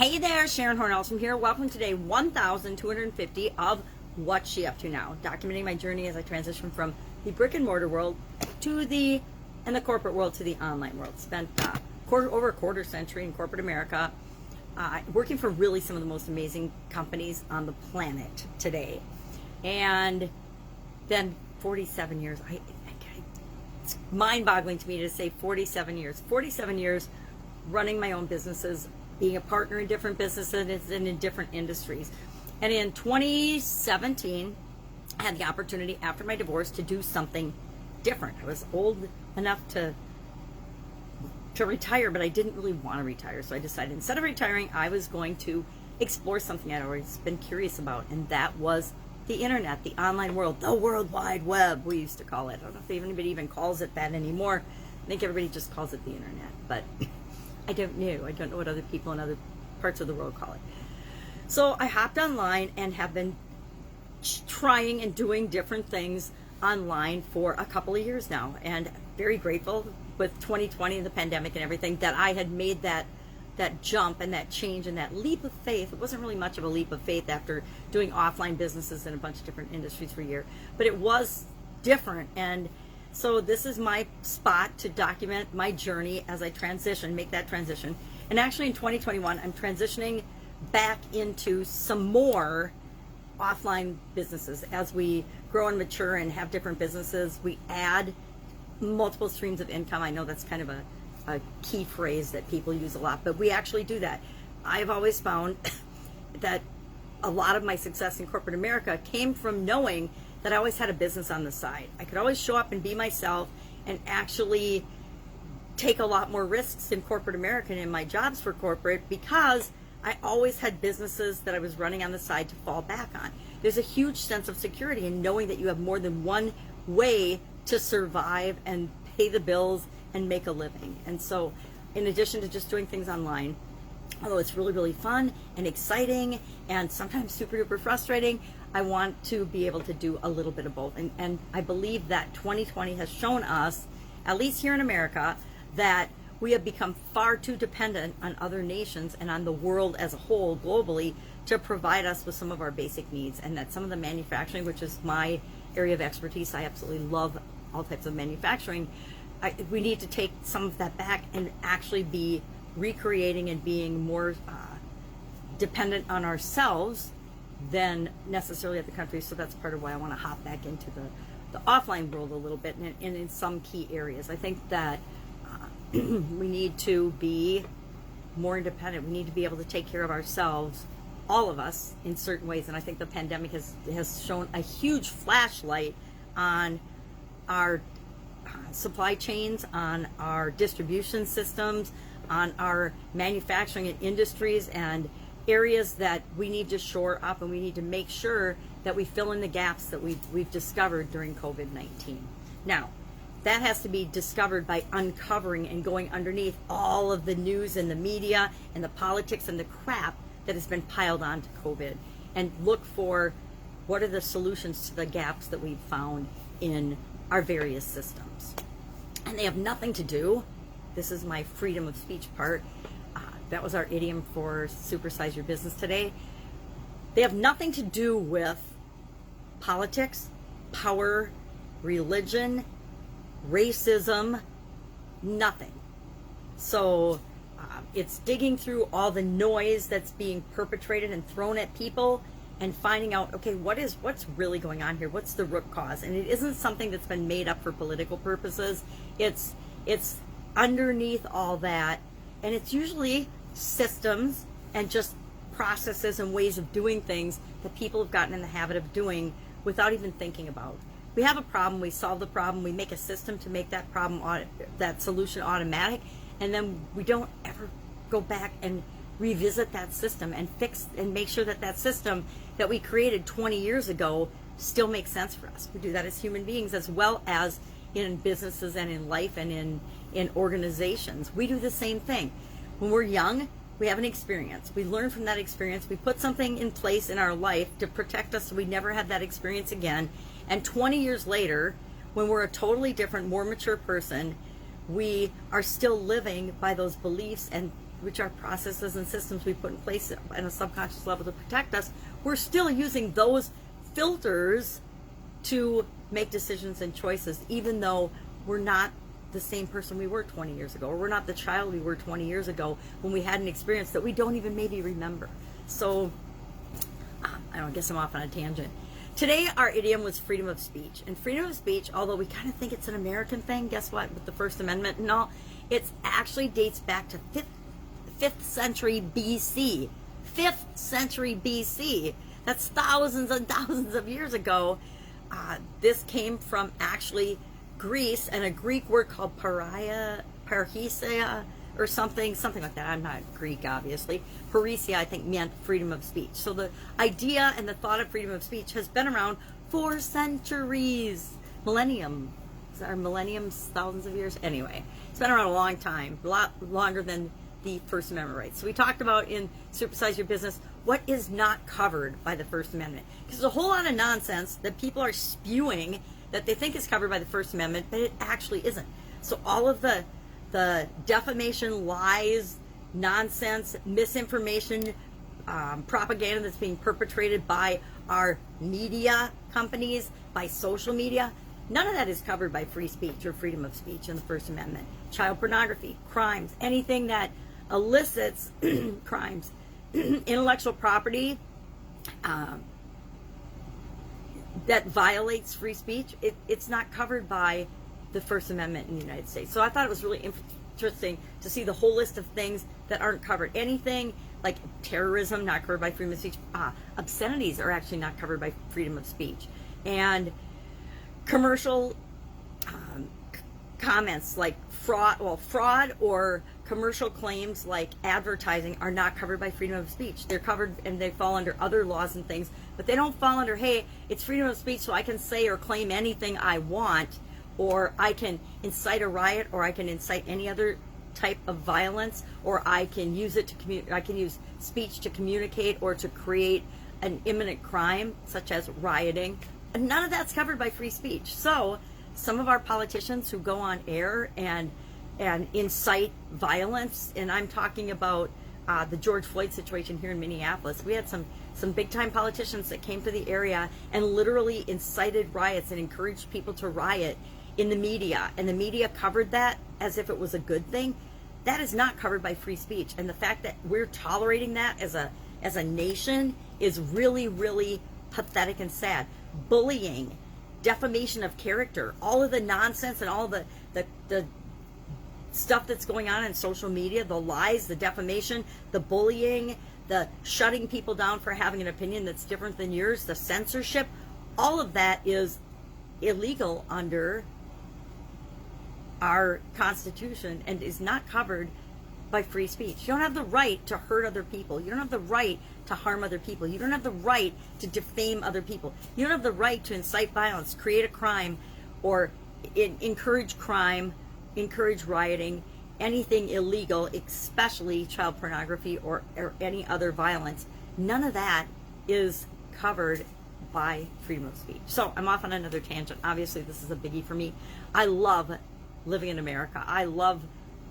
Hey there, Sharon Horne-Ellstrom here. Welcome to day 1250 of What's She Up To Now, documenting my journey as I transition from the brick and mortar world to the corporate world to the online world. Spent over a quarter century in corporate America, working for really some of the most amazing companies on the planet today. And then 47 years, it's mind-boggling to me to say 47 years running my own businesses, being a partner in different businesses and in different industries. And in 2017, I had the opportunity after my divorce to do something different. I was old enough to retire, but I didn't really want to retire. So I decided instead of retiring, I was going to explore something I'd always been curious about, and that was the internet, the online world, the World Wide Web, we used to call it. I don't know if anybody even calls it that anymore. I think everybody just calls it the internet, but I don't know what other people in other parts of the world call it. So I hopped online and have been trying and doing different things online for a couple of years now, and very grateful with 2020 and the pandemic and everything that I had made that jump and that change and that leap of faith. It wasn't really much of a leap of faith after doing offline businesses in a bunch of different industries for a year, but it was different. And so this is my spot to document my journey as I make that transition. And actually in 2021, I'm transitioning back into some more offline businesses. As we grow and mature and have different businesses, we add multiple streams of income. I know that's kind of a key phrase that people use a lot, but we actually do that. I've always found that a lot of my success in corporate America came from knowing that I always had a business on the side. I could always show up and be myself and actually take a lot more risks in corporate America and in my jobs for corporate, because I always had businesses that I was running on the side to fall back on. There's a huge sense of security in knowing that you have more than one way to survive and pay the bills and make a living. And so in addition to just doing things online, although it's really, really fun and exciting and sometimes super duper frustrating, I want to be able to do a little bit of both. And I believe that 2020 has shown us, at least here in America, that we have become far too dependent on other nations and on the world as a whole globally to provide us with some of our basic needs. And that some of the manufacturing, which is my area of expertise, I absolutely love all types of manufacturing, we need to take some of that back and actually be recreating and being more dependent on ourselves than necessarily at the country. So that's part of why I want to hop back into the offline world a little bit and in some key areas. I think that we need to be more independent. We need to be able to take care of ourselves, all of us, in certain ways. And I think the pandemic has shown a huge flashlight on our supply chains, on our distribution systems, on our manufacturing and industries, and areas that we need to shore up, and we need to make sure that we fill in the gaps that we've discovered during COVID-19. Now, that has to be discovered by uncovering and going underneath all of the news and the media and the politics and the crap that has been piled onto COVID, and look for what are the solutions to the gaps that we've found in our various systems. And they have nothing to do, this is my freedom of speech part, that was our idiom for Supersize Your Business today. They have nothing to do with politics, power, religion, racism, nothing. So it's digging through all the noise that's being perpetrated and thrown at people and finding out, okay, what's really going on here? What's the root cause? And it isn't something that's been made up for political purposes. It's underneath all that, and it's usually systems and just processes and ways of doing things that people have gotten in the habit of doing without even thinking about. We have a problem, we solve the problem, we make a system to make that problem, that solution automatic, and then we don't ever go back and revisit that system and fix and make sure that system that we created 20 years ago still makes sense for us. We do that as human beings as well as in businesses and in life and in organizations. We do the same thing. When we're young, we have an experience. We learn from that experience. We put something in place in our life to protect us so we never have that experience again. And 20 years later, when we're a totally different, more mature person, we are still living by those beliefs and which are processes and systems we put in place at a subconscious level to protect us, we're still using those filters to make decisions and choices, even though we're not the same person we were 20 years ago, or we're not the child we were 20 years ago when we had an experience that we don't even maybe remember. So, I guess I'm off on a tangent. Today, our idiom was freedom of speech. And freedom of speech, although we kind of think it's an American thing, guess what? With the First Amendment and all, it actually dates back to 5th century BC. 5th century BC. That's thousands and thousands of years ago. This came from actually Greece and a Greek word called parrhesia or something like that. I'm not Greek, obviously. Parrhesia, I think, meant freedom of speech. So the idea and the thought of freedom of speech has been around for centuries. Millennium. Are millenniums thousands of years? Anyway, it's been around a long time, a lot longer than the First Amendment rights. So we talked about in Supersize Your Business what is not covered by the First Amendment. Because there's a whole lot of nonsense that people are spewing that they think is covered by the First Amendment, but it actually isn't. So all of the defamation, lies, nonsense, misinformation, propaganda that's being perpetrated by our media companies, by social media, none of that is covered by free speech or freedom of speech in the First Amendment. Child pornography, crimes, anything that elicits crimes, intellectual property, that violates free speech, it's not covered by the First Amendment in the United States. So I thought it was really interesting to see the whole list of things that aren't covered. Anything like terrorism, not covered by freedom of speech. Obscenities are actually not covered by freedom of speech. And commercial comments like fraud or commercial claims like advertising are not covered by freedom of speech. They're covered and they fall under other laws and things, but they don't fall under, hey, it's freedom of speech, so I can say or claim anything I want, or I can incite a riot, or I can incite any other type of violence, or I can use it to I can use speech to communicate or to create an imminent crime, such as rioting. And none of that's covered by free speech. So some of our politicians who go on air and incite violence, and I'm talking about the George Floyd situation here in Minneapolis. We had some big time politicians that came to the area and literally incited riots and encouraged people to riot in the media, and the media covered that as if it was a good thing. That is not covered by free speech, and the fact that we're tolerating that as a nation is really, really pathetic and sad. Bullying, defamation of character, all of the nonsense and all the stuff that's going on in social media, the lies, the defamation, the bullying, the shutting people down for having an opinion that's different than yours, the censorship, all of that is illegal under our Constitution and is not covered by free speech. You don't have the right to hurt other people. You don't have the right to harm other people. You don't have the right to defame other people. You don't have the right to incite violence, create a crime, or encourage crime, encourage rioting, anything illegal, especially child pornography or any other violence. None of that is covered by freedom of speech. So I'm off on another tangent. Obviously, this is a biggie for me. I love living in America. I love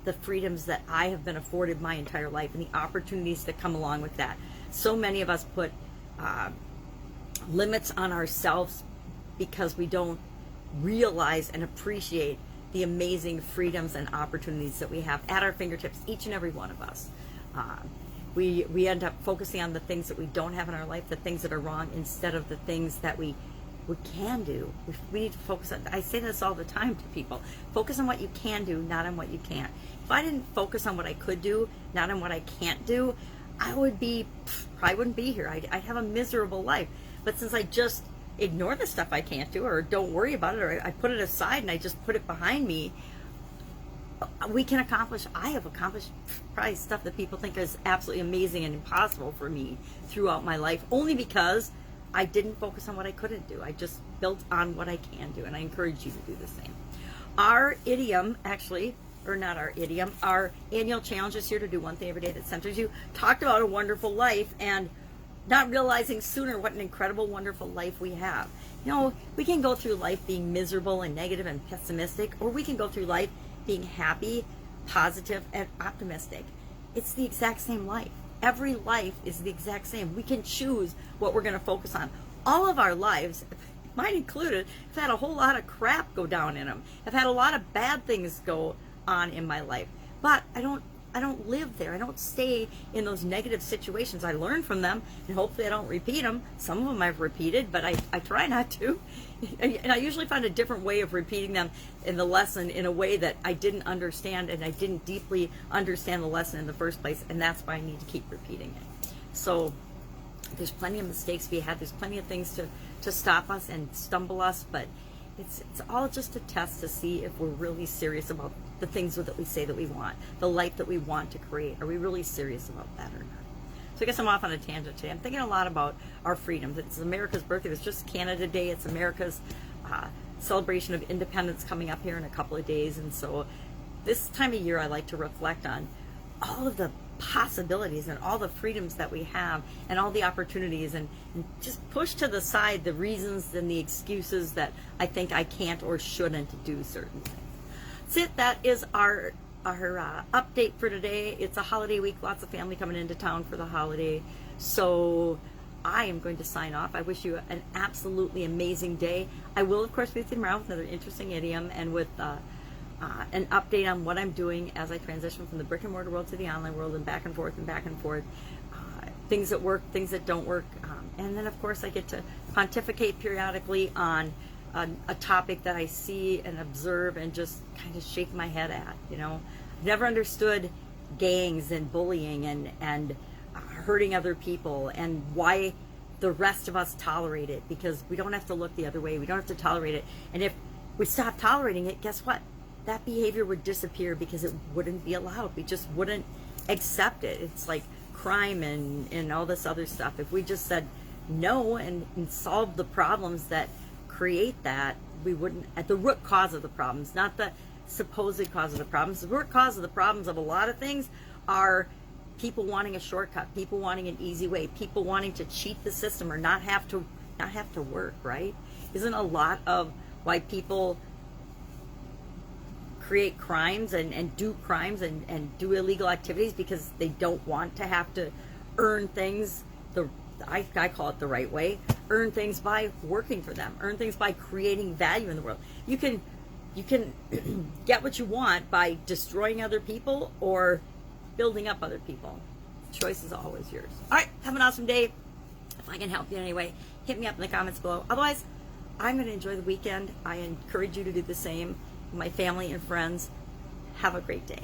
the freedoms that I have been afforded my entire life and the opportunities that come along with that. So many of us put limits on ourselves because we don't realize and appreciate the amazing freedoms and opportunities that we have at our fingertips, each and every one of us. We end up focusing on the things that we don't have in our life, the things that are wrong, instead of the things that we can do. We need to focus on, I say this all the time to people, focus on what you can do, not on what you can't. If I didn't focus on what I could do, not on what I can't do, I would probably wouldn't be here. I'd have a miserable life. But since I just ignore the stuff I can't do, or don't worry about it, or I put it aside and I just put it behind me, I have accomplished probably stuff that people think is absolutely amazing and impossible for me throughout my life, only because I didn't focus on what I couldn't do. I just built on what I can do, and I encourage you to do the same. Our idiom, actually, or not our idiom, our annual challenge is here to do one thing every day that centers you. Talked about a wonderful life and not realizing sooner what an incredible, wonderful life we have. You know, we can go through life being miserable and negative and pessimistic, or we can go through life being happy, positive, and optimistic. it's the exact same life. Every life is the exact same. We can choose what we're going to focus on. All of our lives, mine included, have had a whole lot of crap go down in them. I've had a lot of bad things go on in my life. But I don't live there. I don't stay in those negative situations. I learn from them, and hopefully I don't repeat them. Some of them I've repeated, but I try not to. And I usually find a different way of repeating them in the lesson in a way that I didn't understand, and I didn't deeply understand the lesson in the first place, and that's why I need to keep repeating it. So there's plenty of mistakes we had. There's plenty of things to stop us and stumble us, but it's all just a test to see if we're really serious about the things that we say that we want, the life that we want to create. Are we really serious about that or not? So I guess I'm off on a tangent today. I'm thinking a lot about our freedoms. It's America's birthday. It's just Canada Day. It's America's celebration of independence coming up here in a couple of days. And so this time of year, I like to reflect on all of the possibilities and all the freedoms that we have and all the opportunities, and just push to the side the reasons and the excuses that I think I can't or shouldn't do certain things. That's it. That is our update for today. It's a holiday week, lots of family coming into town for the holiday, so I am going to sign off. I wish you an absolutely amazing day. I will, of course, be with you tomorrow with another interesting idiom and with an update on what I'm doing as I transition from the brick and mortar world to the online world, and back and forth and back and forth. Things that work, things that don't work. And then, of course, I get to pontificate periodically on a topic that I see and observe and just kind of shake my head at. You know, I've never understood gangs and bullying and hurting other people, and why the rest of us tolerate it, because we don't have to look the other way. We don't have to tolerate it. And if we stop tolerating it, guess what? That behavior would disappear because it wouldn't be allowed. We just wouldn't accept it. It's like crime and all this other stuff. If we just said no and solved the problems that create that, we wouldn't, at the root cause of the problems, not the supposed cause of the problems. The root cause of the problems of a lot of things are people wanting a shortcut, people wanting an easy way, people wanting to cheat the system or not have to work, right? Isn't a lot of why people create crimes and do crimes and do illegal activities? Because they don't want to have to earn things I call it the right way. Earn things by working for them. Earn things by creating value in the world. You can get what you want by destroying other people or building up other people. The choice is always yours. All right, have an awesome day. If I can help you in any way, hit me up in the comments below. Otherwise, I'm going to enjoy the weekend. I encourage you to do the same. My family and friends, have a great day.